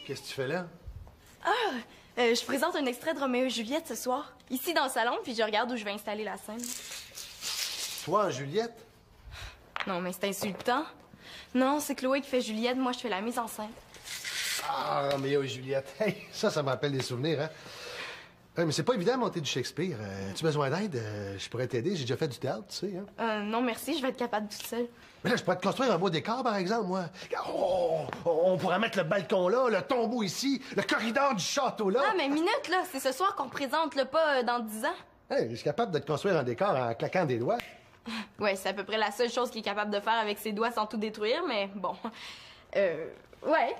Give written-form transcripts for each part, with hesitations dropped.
Qu'est-ce que tu fais là? Je présente un extrait de Roméo et Juliette ce soir. Ici dans le salon, puis je regarde où je vais installer la scène. Toi, Juliette? Non, mais c'est insultant. Non, c'est Chloé qui fait Juliette, moi je fais la mise en scène. Ah, Roméo et Juliette. Hey, ça me rappelle des souvenirs, hein? Mais c'est pas évident de monter du Shakespeare. Tu as besoin d'aide? Je pourrais t'aider. J'ai déjà fait du théâtre, tu sais, hein? Non, merci, je vais être capable toute seule. Mais là, je pourrais te construire un beau décor, par exemple, moi. Oh, on pourrait mettre le balcon là, le tombeau ici, le corridor du château là. Ah, mais minute, là, c'est ce soir qu'on présente, là, pas dans 10 ans. Hey, je suis capable de te construire un décor en claquant des doigts. Ouais, c'est à peu près la seule chose qu'il est capable de faire avec ses doigts sans tout détruire, mais bon. Ouais,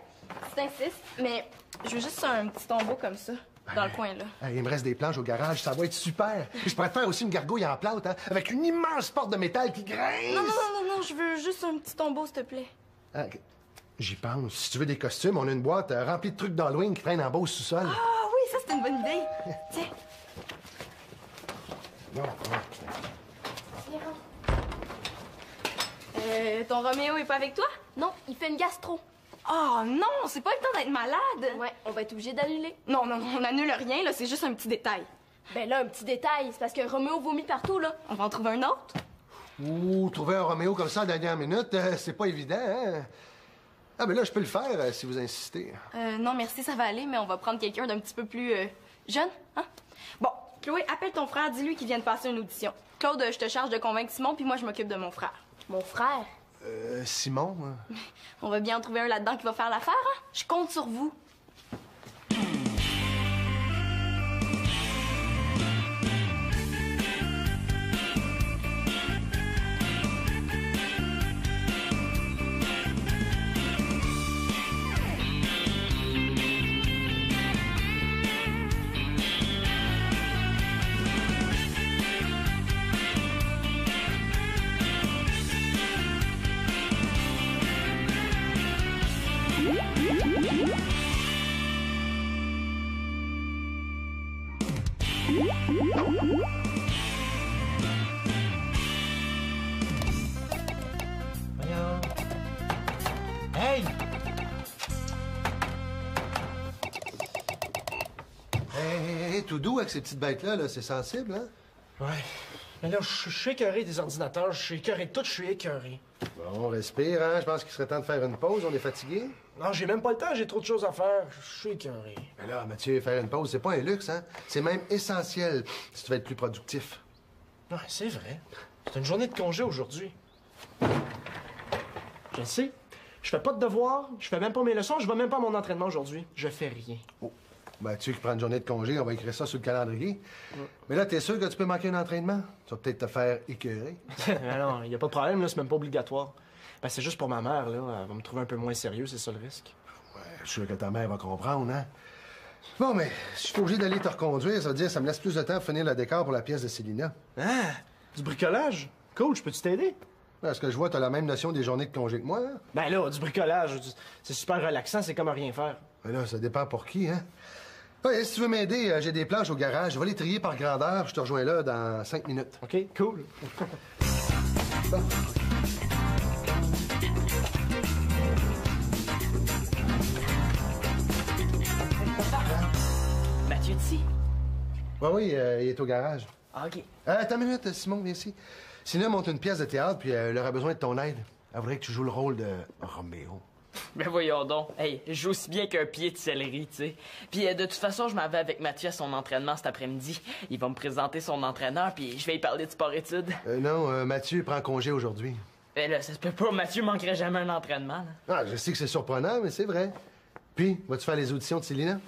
si t'insistes, mais je veux juste un petit tombeau comme ça, dans le coin, là. Hey, il me reste des planches au garage, ça va être super. Je pourrais te faire aussi une gargouille en plâtre, hein, avec une immense porte de métal qui grince. Non, je veux juste un petit tombeau, s'il te plaît. Ah, j'y pense. Si tu veux des costumes, on a une boîte remplie de trucs d'Halloween qui traînent en bas au sous-sol. Ah oui, ça, c'est une bonne idée. Tiens. Bon, Ton Roméo est pas avec toi? Non, il fait une gastro. Oh non, c'est pas le temps d'être malade. Ouais, on va être obligé d'annuler. Non, on annule rien, là, c'est juste un petit détail. Ben là, un petit détail, c'est parce que Roméo vomit partout, là. On va en trouver un autre? ouh, trouver un Roméo comme ça à la dernière minute, c'est pas évident, hein? Ah, ben là, je peux le faire si vous insistez. Non, merci, ça va aller, mais on va prendre quelqu'un d'un petit peu plus jeune, hein? Bon, Chloé, appelle ton frère, dis-lui qu'il vienne passer une audition. Claude, je te charge de convaincre Simon, puis moi, je m'occupe de mon frère. Mon frère? Simon? On va bien en trouver un là-dedans qui va faire l'affaire, hein? Je compte sur vous. Voyons. Hey! Hey, tout doux avec ces petites bêtes-là, là, c'est sensible, hein? Ouais. Mais là, je suis écœuré des ordinateurs, je suis écœuré de tout, je suis écœuré. Bon, on respire, hein? Je pense qu'il serait temps de faire une pause, on est fatigué. Non, j'ai même pas le temps, j'ai trop de choses à faire. Je suis écœuré. Mais là, Mathieu, faire une pause, c'est pas un luxe, hein? C'est même essentiel si tu veux être plus productif. Ouais, c'est vrai. C'est une journée de congé aujourd'hui. Je le sais. Je fais pas de devoirs, je fais même pas mes leçons, je vais même pas à mon entraînement aujourd'hui. Je fais rien. Oh. Mathieu qui prend une journée de congé, on va écrire ça sur le calendrier. Mais là, t'es sûr que tu peux manquer un entraînement? Tu vas peut-être te faire écœurer. Non, y a pas de problème, là, c'est même pas obligatoire. Ben, c'est juste pour ma mère, là. Elle va me trouver un peu moins sérieux, c'est ça le risque. Ouais, je suis sûr que ta mère va comprendre, hein? Bon, mais si je suis obligé d'aller te reconduire, ça veut dire que ça me laisse plus de temps pour finir le décor pour la pièce de Célina. Ah! Du bricolage? Cool, je peux-tu t'aider? Parce que je vois, t'as la même notion des journées de congé que moi, hein? Ben là, du bricolage, c'est super relaxant, c'est comme rien faire. Mais là, ça dépend pour qui, hein? Ouais, si tu veux m'aider, j'ai des planches au garage. Je vais les trier par grandeur. Je te rejoins là dans 5 minutes. OK, cool. Bon. Mathieu ici? Oui, il est au garage. Ah, OK. Attends une minute, Simon, viens ici. Sina monte une pièce de théâtre, puis elle aura besoin de ton aide. Elle voudrait que tu joues le rôle de Roméo. Ben voyons donc. Hey, je joue aussi bien qu'un pied de céleri, tu sais. Puis de toute façon, je m'en vais avec Mathieu à son entraînement cet après-midi. Il va me présenter son entraîneur, puis je vais y parler de sport-études. Non, Mathieu prend congé aujourd'hui. Ben là, ça se peut pas. Mathieu manquerait jamais un entraînement, là. Ah, je sais que c'est surprenant, mais c'est vrai. Puis, vas-tu faire les auditions de Célina?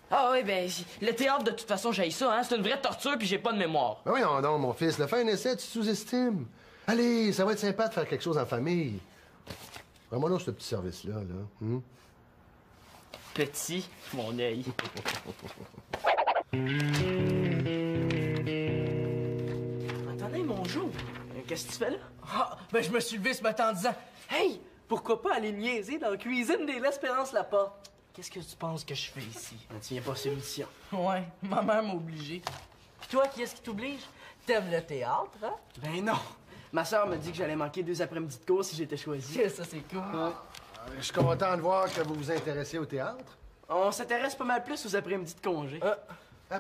Ah oui, ben, le théâtre, de toute façon, j'haïs ça, hein. C'est une vraie torture, puis j'ai pas de mémoire. Ben oui, non, mon fils. Le faire un essai, tu sous-estimes. Allez, ça va être sympa de faire quelque chose en famille. Vraiment, là, ce petit service-là, là. Petit, mon œil. Attendez, mon jour. Qu'est-ce que tu fais là? Ah, ben je me suis levé ce matin en disant hey, pourquoi pas aller niaiser dans la cuisine de l'Espérance Laporte? Qu'est-ce que tu penses que je fais ici? Tiens pas solution. Ouais, ma mère m'a obligé. Puis toi, qui est-ce qui t'oblige? T'aimes le théâtre, hein? Ben non. Ma soeur m'a dit que j'allais manquer 2 après-midi de cours si j'étais choisi. Ça, c'est cool. Je suis content de voir que vous vous intéressez au théâtre. On s'intéresse pas mal plus aux après-midi de congé.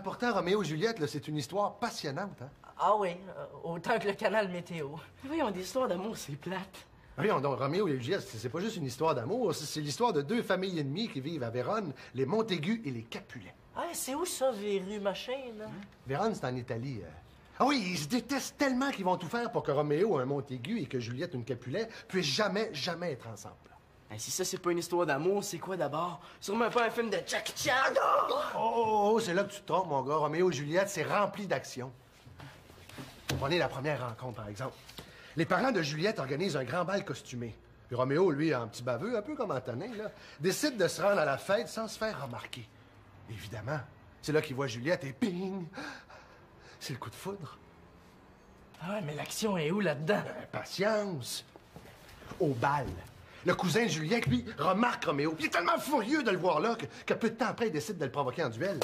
Pourtant, Roméo et Juliette, là, c'est une histoire passionnante, hein? Ah oui, autant que le canal météo. Voyons, des histoires d'amour, c'est plate. Voyons donc, Roméo et Juliette, c'est pas juste une histoire d'amour, c'est l'histoire de deux familles ennemies qui vivent à Vérone, les Montaigu et les Capulet. Ah, c'est où ça, Véru, machin, là? Vérone, c'est en Italie. Ah oui, ils se détestent tellement qu'ils vont tout faire pour que Roméo, un Montaigu, et que Juliette, une Capulet, puissent jamais être ensemble. Hey, si ça, c'est pas une histoire d'amour, c'est quoi d'abord? Sûrement pas un film de Jackie Chan! Oh, c'est là que tu te trompes, mon gars. Roméo et Juliette, c'est rempli d'action. Prenez la première rencontre, par exemple. Les parents de Juliette organisent un grand bal costumé. Puis Roméo, lui, un petit baveux, un peu comme Antonin, là, décide de se rendre à la fête sans se faire remarquer. Évidemment, c'est là qu'il voit Juliette et ping! C'est le coup de foudre. Ah ouais, mais l'action est où là-dedans? Patience! Au bal. Le cousin de Juliette, lui, remarque Roméo. Il est tellement furieux de le voir là que peu de temps après, il décide de le provoquer en duel.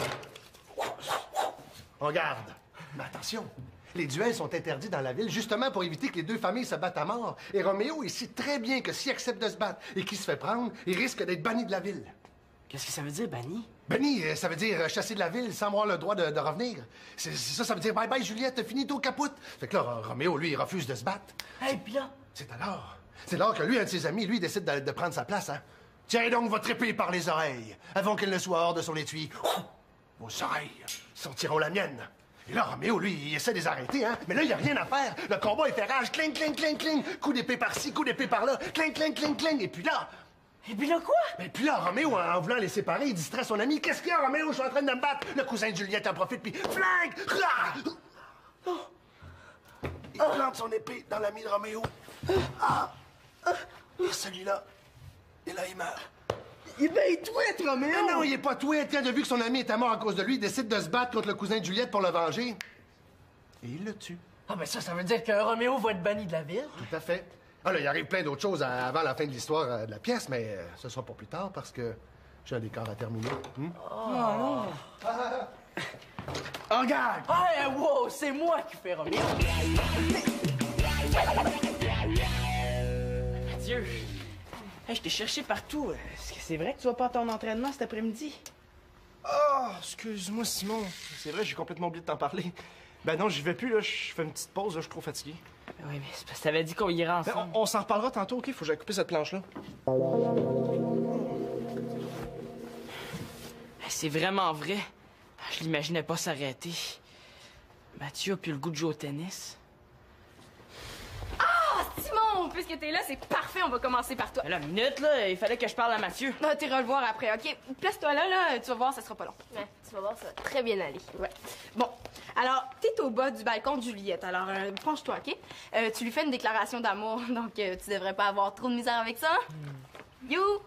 On garde. Mais attention, les duels sont interdits dans la ville justement pour éviter que les deux familles se battent à mort. Et Roméo, il sait très bien que s'il accepte de se battre et qu'il se fait prendre, il risque d'être banni de la ville. Qu'est-ce que ça veut dire, banni? Banni, ça veut dire chassé de la ville sans avoir le droit de revenir. Ça veut dire bye bye Juliette, finito capote. Fait que là, Roméo, lui, il refuse de se battre. Hey, pis là? C'est alors que lui, un de ses amis, lui, décide de prendre sa place, hein. Tiens donc votre épée par les oreilles, avant qu'elle ne soit hors de son étui. Vos oreilles sentiront la mienne. Et là, Roméo, lui, il essaie de les arrêter, hein. Mais là, il n'y a rien à faire. Le combat est fait rage. Cling, cling, cling, cling. Coup d'épée par-ci, coup d'épée par-là. Cling, cling, cling, cling. Et puis là... quoi? Et puis là, Roméo, en voulant les séparer, il distrait son ami. Qu'est-ce qu'il y a, Roméo? Je suis en train de me battre. Le cousin de Juliette en profite, puis flingue! Il plante son épée dans l'ami de Roméo. Et celui-là, et là, il meurt. Il est tweet, Roméo! Non, il est pas tweet. Tiens, de vu que son ami était mort à cause de lui, il décide de se battre contre le cousin de Juliette pour le venger. Et il le tue. Ah, ben ça veut dire que Roméo va être banni de la ville? Tout à fait. Ah là, il arrive plein d'autres choses avant la fin de l'histoire de la pièce, mais ce sera pour plus tard parce que j'ai un décor à terminer. En garde! Hey, wow, c'est moi qui fais Roméo! Mathieu, hey, je t'ai cherché partout. Est-ce que c'est vrai que tu vas pas à ton entraînement cet après-midi? Oh, excuse-moi, Simon. C'est vrai, j'ai complètement oublié de t'en parler. Ben non, j'y vais plus, là. Je fais une petite pause, là. Je suis trop fatigué. Oui, mais c'est parce que t'avais dit qu'on irait Ben, ensemble. on s'en reparlera tantôt, OK? Faut que j'aille couper cette planche-là. Hey, c'est vraiment vrai. Je l'imaginais pas s'arrêter. Mathieu a plus le goût de jouer au tennis. Simon, puisque t'es là, c'est parfait, on va commencer par toi. Mais là, minute, là, il fallait que je parle à Mathieu. Ah, t'es le voir après, OK? Place-toi là, tu vas voir, ça sera pas long. Ouais, tu vas voir, ça va très bien aller. Ouais. Bon, alors, t'es au bas du balcon de Juliette, alors penche-toi, OK? Tu lui fais une déclaration d'amour, donc tu devrais pas avoir trop de misère avec ça. You!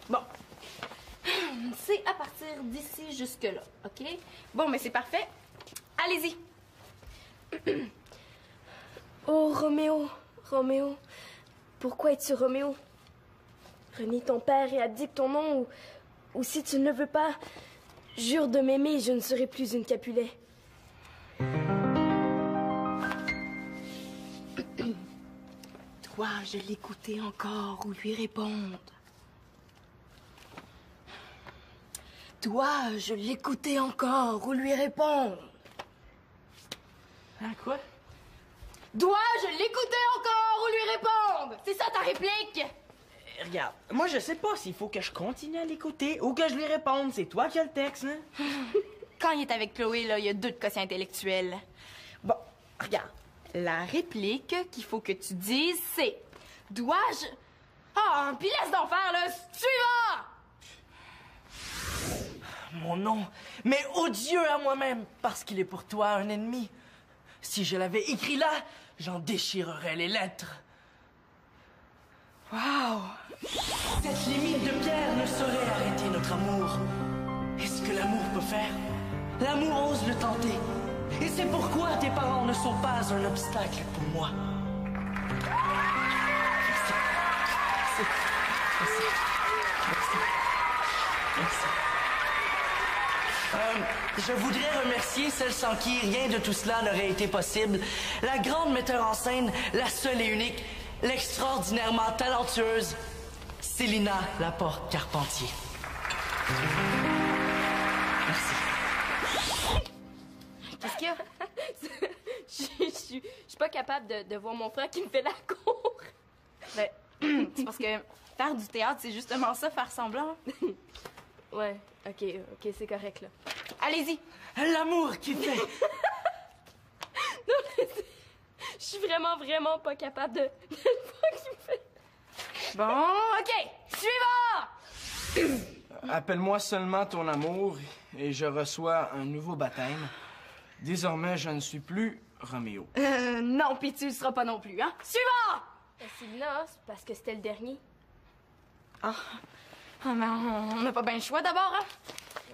Bon. C'est à partir d'ici jusque-là, OK? Bon, mais c'est parfait. Allez-y. Oh, Roméo, Roméo, pourquoi es-tu Roméo? Renie ton père et abdique ton nom, ou si tu ne le veux pas, jure de m'aimer et je ne serai plus une Capulet. Dois-je l'écouter encore ou lui répondre? Dois-je l'écouter encore ou lui répondre? Hein, quoi? Dois-je l'écouter encore ou lui répondre? C'est ça ta réplique? Regarde, moi je sais pas s'il faut que je continue à l'écouter ou que je lui réponde. C'est toi qui as le texte, hein? Quand il est avec Chloé, là, il y a 2 de quotient intellectuel. Bon, regarde. La réplique qu'il faut que tu dises, c'est... Dois-je... Ah, puis laisse donc faire, là! Suivant! Mon nom m'est odieux à moi-même parce qu'il est pour toi un ennemi. Si je l'avais écrit là, j'en déchirerais les lettres. Wow! Cette limite de pierre ne saurait arrêter notre amour. Et ce que l'amour peut faire, l'amour ose le tenter. Et c'est pourquoi tes parents ne sont pas un obstacle pour moi. Je voudrais remercier celle sans qui rien de tout cela n'aurait été possible. La grande metteur en scène, la seule et unique, l'extraordinairement talentueuse Célina Laporte-Carpentier. Merci. Qu'est-ce qu'il y a? Je suis pas capable de voir mon frère qui me fait la cour. Ben, c'est parce que faire du théâtre, c'est justement ça, faire semblant. Ouais, ok, c'est correct, là. Allez-y. L'amour qui fait. Je suis vraiment pas capable de voir qui me fait. Bon, OK. Suivant! Appelle-moi seulement ton amour et je reçois un nouveau baptême. Désormais, je ne suis plus Roméo. Non, pis tu le seras pas non plus, hein? Suivant! Célina, c'est parce que c'était le dernier. Ah, mais on n'a pas bien le choix d'abord, hein?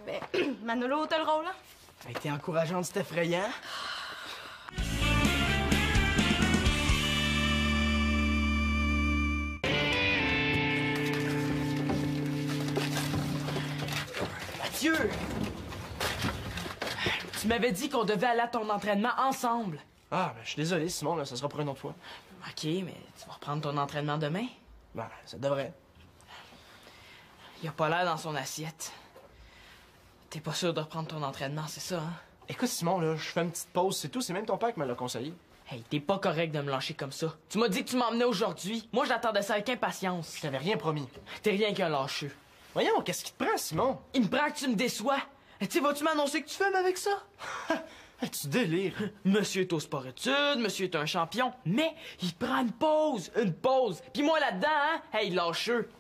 Ben, Manolo, t'as le rôle, hein? Elle était encourageante, c'est effrayant. Mathieu! Tu m'avais dit qu'on devait aller à ton entraînement ensemble. Ah, ben, je suis désolé, Simon, là, ça sera pour une autre fois. OK, mais tu vas reprendre ton entraînement demain? Ben, ça devrait. Il a pas l'air dans son assiette. T'es pas sûr de reprendre ton entraînement, c'est ça, hein? Écoute, Simon, là, je fais une petite pause, c'est tout. C'est même ton père qui me l'a conseillé. Hey, t'es pas correct de me lâcher comme ça. Tu m'as dit que tu m'emmenais aujourd'hui. Moi, j'attendais ça avec impatience. Je t'avais rien promis. T'es rien qu'un lâcheux. Voyons, qu'est-ce qui te prend, Simon? Il me prend que tu me déçois. Tu sais, vas-tu m'annoncer que tu fumes avec ça? Tu délires. Monsieur est au sport-études, monsieur est un champion, mais il prend une pause. Une pause. Puis moi, là-dedans, hein? Hey, lâcheux.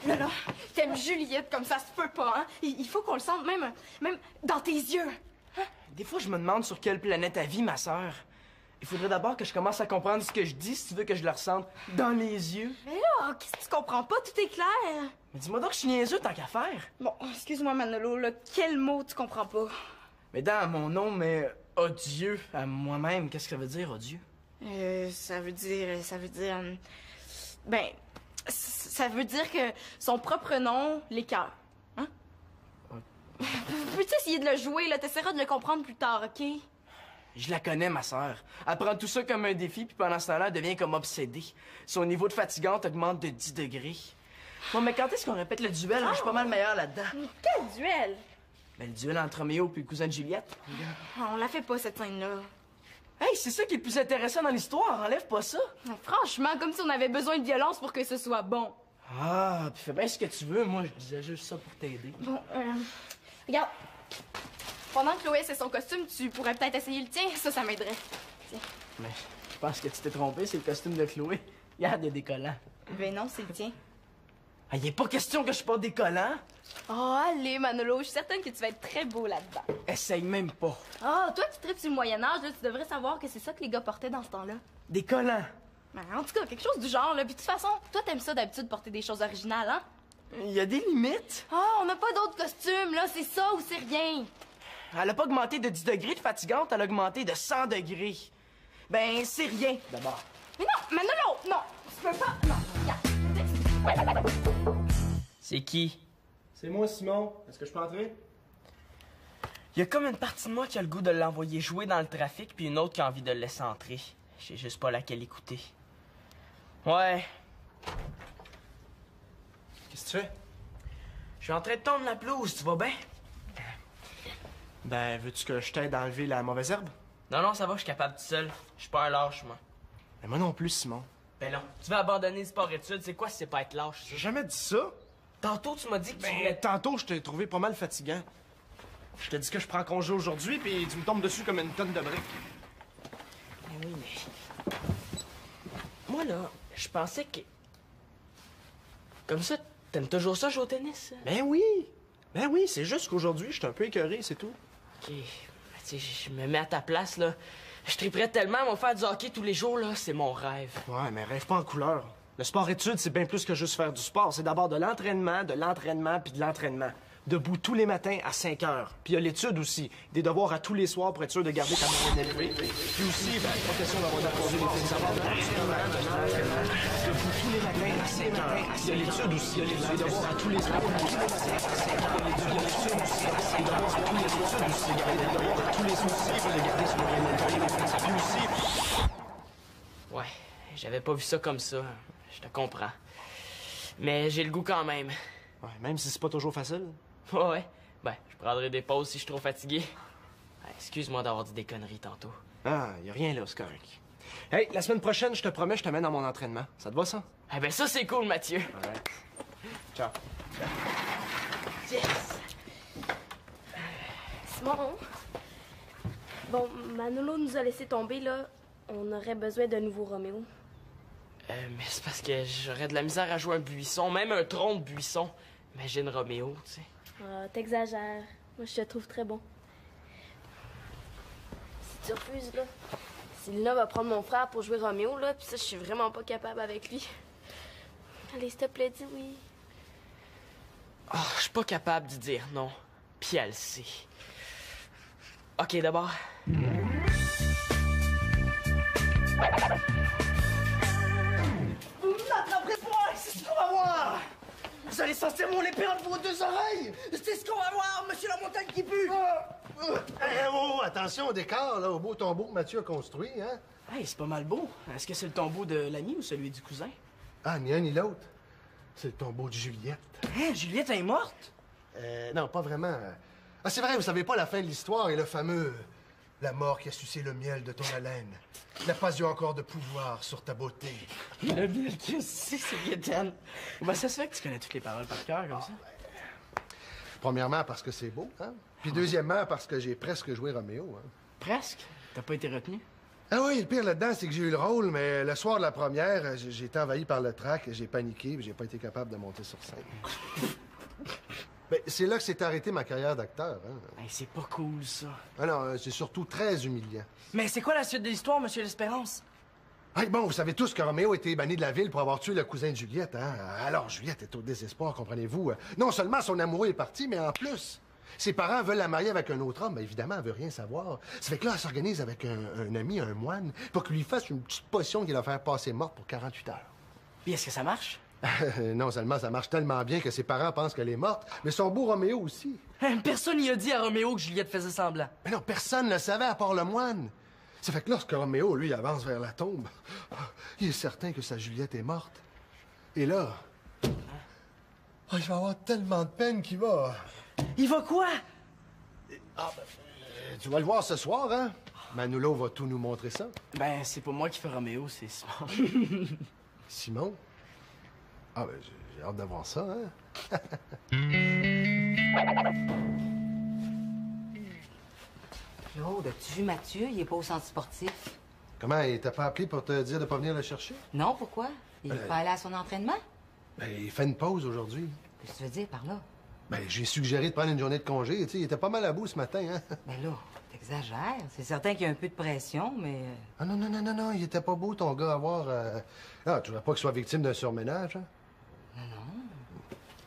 Là, t'aimes Juliette comme ça se peut pas, hein? Il faut qu'on le sente même dans tes yeux. Des fois, je me demande sur quelle planète elle vit, ma sœur. Il faudrait d'abord que je commence à comprendre ce que je dis si tu veux que je le ressente dans les yeux. Mais là, qu'est-ce que tu comprends pas? Tout est clair. Mais dis-moi donc que je suis niaiseux tant qu'à faire. Bon, excuse-moi, Manolo, là, quel mot tu comprends pas? Mais dans mon nom, mais odieux à moi-même, qu'est-ce que ça veut dire, odieux? Ça veut dire... Ben, ça veut dire que son propre nom l'écœure. Hein? Peux-tu essayer de le jouer, là? T'essaieras de le comprendre plus tard, OK? Je la connais, ma sœur. Elle prend tout ça comme un défi, puis pendant ce temps-là, elle devient comme obsédée. Son niveau de fatigante augmente de 10 degrés. Bon, mais quand est-ce qu'on répète le duel? Moi, je suis pas mal meilleur là-dedans. Quel duel! Ben, le duel entre Roméo et le cousin de Juliette. On la fait pas, cette scène-là. Hey, c'est ça qui est le plus intéressant dans l'histoire. Enlève pas ça. Franchement, comme si on avait besoin de violence pour que ce soit bon. Ah, puis fais bien ce que tu veux. Moi, je disais juste ça pour t'aider. Bon, regarde. Pendant que Chloé c'est son costume, tu pourrais peut-être essayer le tien. Ça m'aiderait. Tiens. Mais je pense que tu t'es trompé, c'est le costume de Chloé. Regarde, il y a des collants. Ben non, c'est le tien. Ah, il est pas question que je porte des collants. Oh, allez, Manolo, je suis certaine que tu vas être très beau là-dedans. Essaye même pas. Ah, toi qui tripes sur le Moyen-Âge, là, tu devrais savoir que c'est ça que les gars portaient dans ce temps-là. Des collants. Ben, en tout cas, quelque chose du genre, là. Puis de toute façon, toi, t'aimes ça d'habitude porter des choses originales, hein? Il y a des limites. Ah, on n'a pas d'autres costumes, là. C'est ça ou c'est rien. Elle a pas augmenté de 10 degrés de fatigante, elle a augmenté de 100 degrés. Ben, c'est rien, d'abord. Mais non, Manolo, non, tu peux pas. Non, regarde. C'est qui? C'est moi, Simon. Est-ce que je peux entrer? Il y a comme une partie de moi qui a le goût de l'envoyer jouer dans le trafic, puis une autre qui a envie de le laisser entrer. Je sais juste pas laquelle écouter. Ouais. Qu'est-ce que tu fais? Je suis en train de tondre la pelouse, tu vas bien? Ben, veux-tu que je t'aide à enlever la mauvaise herbe? Non, ça va, je suis capable tout seul. Je suis pas un lâche, moi. Mais moi non plus, Simon. Ben non. Tu vas abandonner le sport-études, c'est quoi si c'est pas être lâche? J'ai jamais dit ça. Tantôt, tu m'as dit que tu Ben, voulais... tantôt, je t'ai trouvé pas mal fatigant. Je te dis que je prends congé aujourd'hui, puis tu me tombes dessus comme une tonne de briques. Ben oui, mais... Moi, là, je pensais que... Comme ça, t'aimes toujours ça, jouer au tennis? Ben oui! Ben oui, c'est juste qu'aujourd'hui, je suis un peu écœuré, c'est tout. OK. Ben, tu sais, je me mets à ta place, là. Je triperais tellement, moi, faire du hockey tous les jours, là. C'est mon rêve. Ouais, mais rêve pas en couleur. Le sport-études, c'est bien plus que juste faire du sport. C'est d'abord de l'entraînement, puis de l'entraînement. Debout tous les matins à 5 heures. Puis il y a l'étude aussi. Des devoirs à tous les soirs pour être sûr de garder ta moyenne élevée. Puis aussi, la profession d'avoir accordé les fins de savoir. Debout tous les matins à 5 heures. Il y a l'étude aussi. Des devoirs à tous les soirs. Des devoirs à tous les soirs pour garder son moyenne élevée. Puis aussi... Ouais, j'avais pas vu ça comme ça. Je te comprends. Mais j'ai le goût quand même. Ouais, même si c'est pas toujours facile. Ouais. Ben, je prendrai des pauses si je suis trop fatigué. Excuse-moi d'avoir dit des conneries tantôt. Ah, y a rien là, c'est correct. Hey, la semaine prochaine, je te promets, je te mène à mon entraînement. Ça te va, ça? Eh ben ça, c'est cool, Mathieu. Alright. Ciao. Yes! Simon? Bon, Manolo nous a laissé tomber, là. On aurait besoin d'un nouveau Roméo. Mais c'est parce que j'aurais de la misère à jouer un buisson, même un tronc de buisson. Imagine Roméo, tu sais. Ah, t'exagères. Moi, je te trouve très bon. Si tu refuses, là, Sylvina va prendre mon frère pour jouer Roméo, là, puis ça, je suis vraiment pas capable avec lui. Allez, s'il te plaît, dis oui. Oh, je suis pas capable de dire non. Puis elle sait. OK, d'abord. Vous m'attraperez pas, c'est ce qu'on va voir! Vous allez sortir mon épée entre vos deux oreilles! C'est ce qu'on va voir, monsieur la montagne qui pue! Oh, attention au décor, là, au beau tombeau que Mathieu a construit, hein? Hey, c'est pas mal beau. Est-ce que c'est le tombeau de l'ami ou celui du cousin? Ah, ni un ni l'autre. C'est le tombeau de Juliette. Hein, Juliette est morte? Non, pas vraiment. Ah, c'est vrai, vous savez pas la fin de l'histoire et le fameux... La mort qui a sucé le miel de ton haleine n'a pas eu encore de pouvoir sur ta beauté. Le miel qui a sucé, c'est Gaétane. Comment ça se fait que tu connais toutes les paroles par cœur, comme ça? Premièrement, parce que c'est beau, hein? Puis deuxièmement, parce que j'ai presque joué Roméo, hein? Presque. T'as pas été retenu? Ah oui, le pire là-dedans, c'est que j'ai eu le rôle, mais le soir de la première, j'ai été envahi par le trac, j'ai paniqué, puis j'ai pas été capable de monter sur scène. Ben, c'est là que s'est arrêtée ma carrière d'acteur, hein? Hey, c'est pas cool, ça. Ah non, c'est surtout très humiliant. Mais c'est quoi la suite de l'histoire, monsieur l'Espérance? Hey, bon, vous savez tous que Roméo a été banni de la ville pour avoir tué le cousin de Juliette, hein? Alors, Juliette est au désespoir, comprenez-vous. Non seulement son amoureux est parti, mais en plus, ses parents veulent la marier avec un autre homme. Ben, évidemment, elle veut rien savoir. Ça fait que là, elle s'organise avec un ami, un moine, pour qu'il lui fasse une petite potion qui va faire passer morte pour 48 heures. Puis est-ce que ça marche? Non seulement ça marche tellement bien que ses parents pensent qu'elle est morte, mais son beau Roméo aussi. Personne n'y a dit à Roméo que Juliette faisait semblant. Mais non, personne ne le savait à part le moine. Ça fait que lorsque Roméo, lui, avance vers la tombe, il est certain que sa Juliette est morte. Et là... il va avoir tellement de peine qu'il va... Il va quoi? Tu vas le voir ce soir, hein? Manolo va tout nous montrer ça. Ben, c'est pas moi qui fais Roméo, c'est Simon. Simon? Ah, ben, j'ai hâte de voir ça, hein? Claude, as-tu vu Mathieu? Il est pas au centre sportif. Comment, il t'a pas appelé pour te dire de pas venir le chercher? Non, pourquoi? Il est pas allé à son entraînement? Ben, il fait une pause aujourd'hui. Qu'est-ce que tu veux dire par là? Ben, j'ai suggéré de prendre une journée de congé. Tu sais, il était pas mal à bout ce matin, hein? Ben là, t'exagères. C'est certain qu'il y a un peu de pression, mais... Ah non, non, non, non, non, il était pas beau, ton gars, à voir... Ah, tu voudrais pas qu'il soit victime d'un surménage, hein?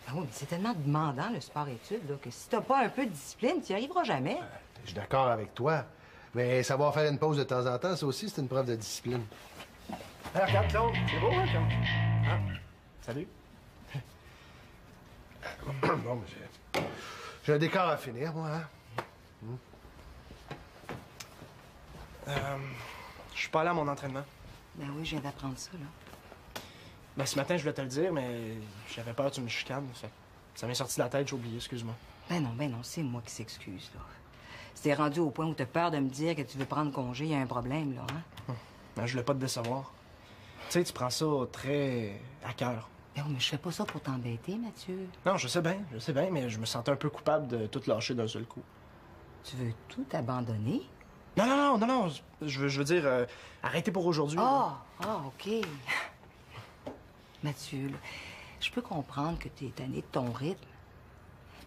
Ah oui, mais c'est tellement demandant, le sport-études, là, que si t'as pas un peu de discipline, tu n'y arriveras jamais. Je suis d'accord avec toi. Mais savoir faire une pause de temps en temps, ça aussi, c'est une preuve de discipline. Ah, regarde, Claude. C'est beau, hein, Claude? Ah, salut. Bon, mais j'ai un décor à finir, moi, hein? Je suis pas allé à mon entraînement. Ben oui, je viens d'apprendre ça, là. Ben, ce matin, je voulais te le dire, mais j'avais peur que tu me chicanes. Fait. Ça m'est sorti de la tête, j'ai oublié, excuse-moi. Ben non, c'est moi qui s'excuse, là. Si t'es rendu au point où t'as peur de me dire que tu veux prendre congé, il y a un problème, là, hein? Ben, je voulais pas te décevoir. Tu sais, tu prends ça très à cœur. Ben oui, mais je fais pas ça pour t'embêter, Mathieu. Non, je sais bien, mais je me sentais un peu coupable de tout lâcher d'un seul coup. Tu veux tout abandonner? Non, je veux dire, arrêtez pour aujourd'hui. Ah, OK. Mathieu, là, je peux comprendre que tu es tanné de ton rythme,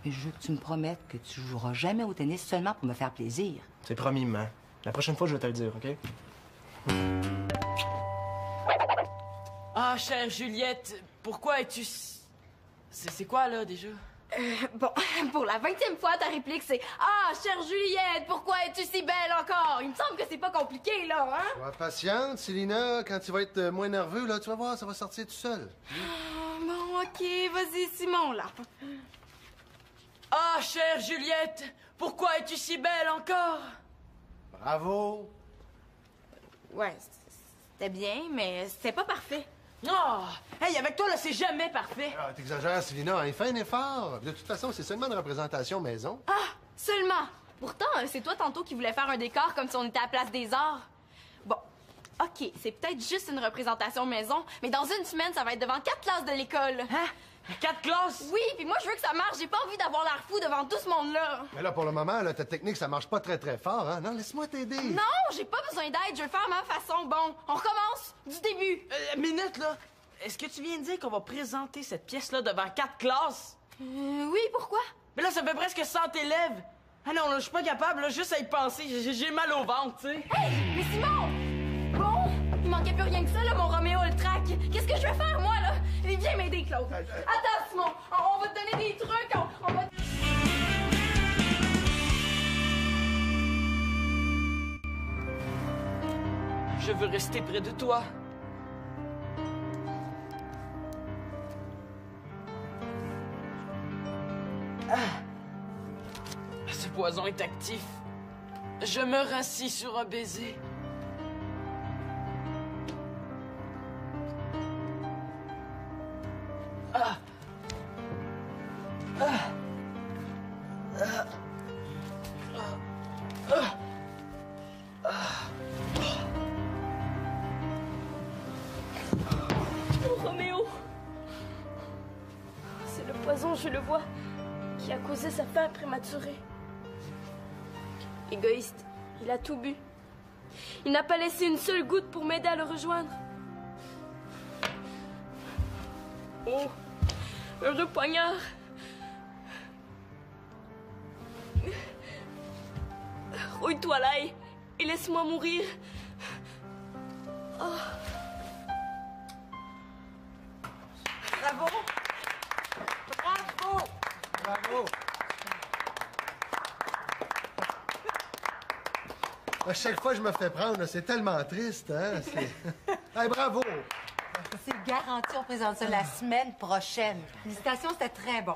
mais je veux que tu me promettes que tu joueras jamais au tennis seulement pour me faire plaisir. C'est promis, maman. La prochaine fois, je vais te le dire, OK? Ah, chère Juliette, pourquoi es-tu... C'est quoi, là, déjà? Bon, pour la 20e fois, ta réplique, c'est « Ah, chère Juliette, pourquoi es-tu si belle encore? » Il me semble que c'est pas compliqué, là, hein? Sois patiente, Célina. Quand tu vas être moins nerveux, là, tu vas voir, ça va sortir tout seul. Bon, OK, vas-y, Simon, là. Ah, chère Juliette, pourquoi es-tu si belle encore? Bravo. Ouais, c'était bien, mais c'était pas parfait. Oh! Hey, avec toi, là, c'est jamais parfait. Ah, t'exagères, Célina. Hein, fais un effort. De toute façon, c'est seulement une représentation maison. Ah, seulement. Pourtant, c'est toi tantôt qui voulais faire un décor comme si on était à la Place des Arts. Bon, OK, c'est peut-être juste une représentation maison, mais dans une semaine, ça va être devant 4 classes de l'école. Hein? 4 classes? Oui, puis moi, je veux que ça marche. J'ai pas envie d'avoir l'air fou devant tout ce monde-là. Mais là, pour le moment, là, ta technique, ça marche pas très fort, hein? Non, laisse-moi t'aider. Non, j'ai pas besoin d'aide. Je vais le faire à ma façon. Bon, on recommence du début. Minute, là. Est-ce que tu viens de dire qu'on va présenter cette pièce-là devant 4 classes? Oui, pourquoi? Mais là, ça fait presque 100 élèves. Ah non, là, je suis pas capable, là, juste à y penser. J'ai mal au ventre, tu sais. Hey, mais Simon! Bon, il manquait plus rien que ça, là, mon Roméo le track. Qu'est-ce que je vais faire, moi, là? Viens m'aider, Claude. Attends, Simon, on va te donner des trucs, on va... Je veux rester près de toi. Ce poison est actif. Je me rassis sur un baiser. Oh, Roméo! C'est le poison, je le vois, qui a causé sa fin prématurée. Égoïste, il a tout bu. Il n'a pas laissé une seule goutte pour m'aider à le rejoindre. Oh, heureux poignard! Rouille-toi là et laisse-moi mourir. Bravo! Bravo! Bravo. À chaque fois, je me fais prendre. C'est tellement triste, hein? Hey, bravo! C'est garanti, on présente ça la semaine prochaine. Félicitations, c'était très bon.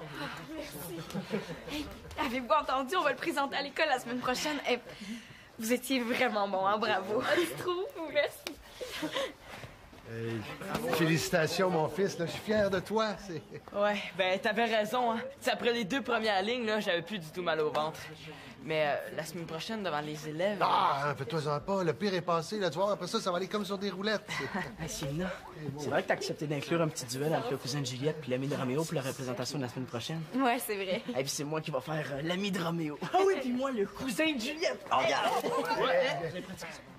Hey, avez-vous entendu? On va le présenter à l'école la semaine prochaine. Hey, vous étiez vraiment bon, hein? Bravo. Tu trouves? Merci. Hey, félicitations, mon fils. Là, je suis fier de toi. Ouais, ben t'avais raison, hein. T'sais, après les 2 premières lignes, là, j'avais plus du tout mal au ventre. Mais la semaine prochaine, devant les élèves... Ah, hein, fais-toi-en pas. Le pire est passé. Là, tu vois, après ça, ça va aller comme sur des roulettes. Hey, Célina, c'est vrai que t'as accepté d'inclure un petit duel avec le cousin de Juliette puis l'ami de Roméo pour la représentation de la semaine prochaine? Ouais, c'est vrai. Et puis c'est moi qui va faire l'ami de Roméo. Ah oui, puis moi, le cousin de Juliette. Oh, regarde!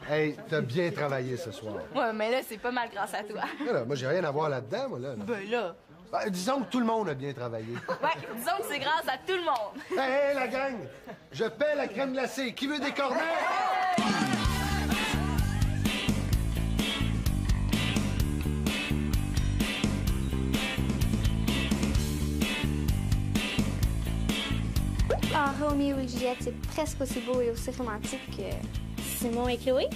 Hey, t'as bien travaillé ce soir. Ouais, mais là, c'est pas mal grâce à toi. Là, moi, j'ai rien à voir là-dedans, moi, là. Ben là... Ben, disons que tout le monde a bien travaillé. Ouais, disons que c'est grâce à tout le monde. Hey, la gang! Je paie la crème glacée. Qui veut des cornets? Ah, Roméo et Juliette, c'est presque aussi beau et aussi romantique que Simon et Chloé.